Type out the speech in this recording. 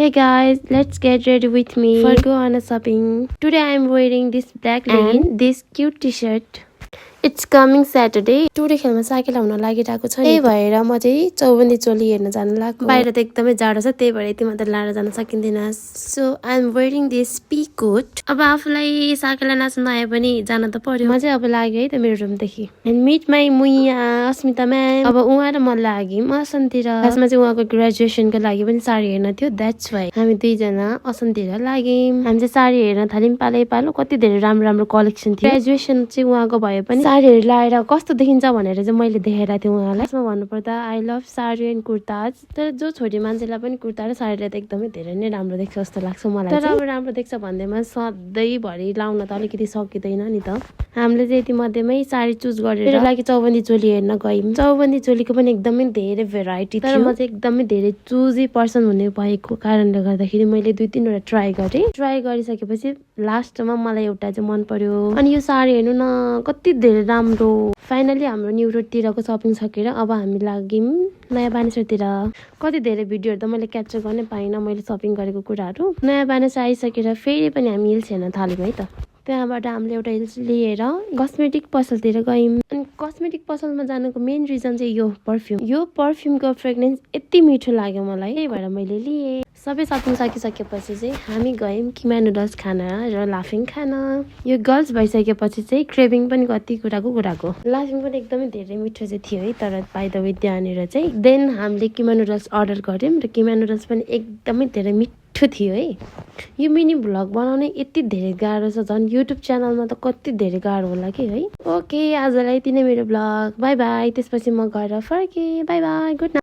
Hey guys, let's get ready with me for go on a shopping. Today I am wearing this black legging, this cute t-shirt. It's coming Saturday. Today खेलमा cycle आउन लागिरहेको छ नि, त्यही भएर म चाहिँ चौबन्दी चोली हेर्न जान लाग्यो। बाहिर त एकदमै जाडो छ, त्यही भएर यति मात्र लाएर जान सकिँदैन। So I am wearing this pea coat. अब आफूलाई साइकल नाच्न नआए पनि जान त पर्यो। म चाहिँ अब लाग्यो है त मेरो रुमदेखि। एन्ड मिट माई मुइया अस्मिता म्याम। अब उहाँ र म लाग्यौँ असनतिर। खासमा चाहिँ उहाँको ग्रेजुएसनको लागि पनि साडी हेर्न थियो, द्याट्स वाइ हामी दुईजना असनतिर लाग्यौँ। हामी चाहिँ साडी हेर्न थाल्यौँ पालै पालो। कति धेरै राम्रो राम्रो कलेक्सन थियो। ग्रेजुएसन चाहिँ उहाँको भए पनि साडीहरू लाएर कस्तो देखिन्छ भनेर चाहिँ मैले देखाएको थिएँ उहाँलाई। यसमा भन्नुपर्दा I love sari and kurtas. तर जो छोरी मान्छेलाई पनि कुर्ता र साडीले त एकदमै धेरै नै राम्रो देख्छ जस्तो लाग्छ मलाई। तर अब राम्रो देख्छ भन्दैमा सधैँभरि लाउन त अलिकति सकिँदैन नि त। हामीले चाहिँ यति मध्येमै साडी चुज गरेर मेरो लागि चौबन्दी चोली हेर्न गयौँ। चौबन्दी चोलीको पनि एकदमै धेरै भेराइटी थियो। तर म चाहिँ एकदमै धेरै चुजी पर्सन हुने भएको कारणले गर्दाखेरि मैले 2-3 वटा ट्राई गरिसकेपछि लास्टमा मलाई एउटा चाहिँ मन पर्यो। अनि यो साडी हेर्नु न कति धेरै राम्रो। फाइनली हाम्रो न्यू रोडतिरको सपिङ सकेर अब हामी लाग्यौँ नयाँ बानेश्वरतिर। कति धेरै भिडियोहरू त मैले क्याप्चर गर्नै पाइनँ मैले सपिङ गरेको कुराहरू। नयाँ बानेश्वर आइसकेर फेरि पनि हामी हिल्स हेर्न थाल्यौँ है त। त्यहाँबाट हामीले एउटा हिल्स लिएर कस्मेटिक पसलतिर गयौँ। अनि कस्मेटिक पसलमा जानुको मेन रिजन चाहिँ यो पर्फ्युमको फ्रेग्रेन्स यति मिठो लाग्यो मलाई, त्यही भएर मैले लिएँ। सबै सपिङ सकिसकेपछि चाहिँ हामी गयौँ किमा नुडल्स खान र लाफिङ खान। यो गर्ल्स भइसकेपछि चाहिँ क्रेभिङ पनि कति कुराको लाफिङ पनि एकदमै धेरै मिठो चाहिँ थियो है। तर बाइ द वे त्यहाँनिर चाहिँ देन हामीले किमा नुडल्स अर्डर गऱ्यौँ र किमा नुडल्स पनि एकदमै धेरै मिठो थियो है। यो मिनी भ्लग बनाउनै यति धेरै गाह्रो छ, झन् युट्युब च्यानलमा त कति धेरै गाह्रो होला कि है। ओके, आजलाई यति नै मेरो भ्लग। By by. त्यसपछि म घर फर्केँ। Bye bye, good night.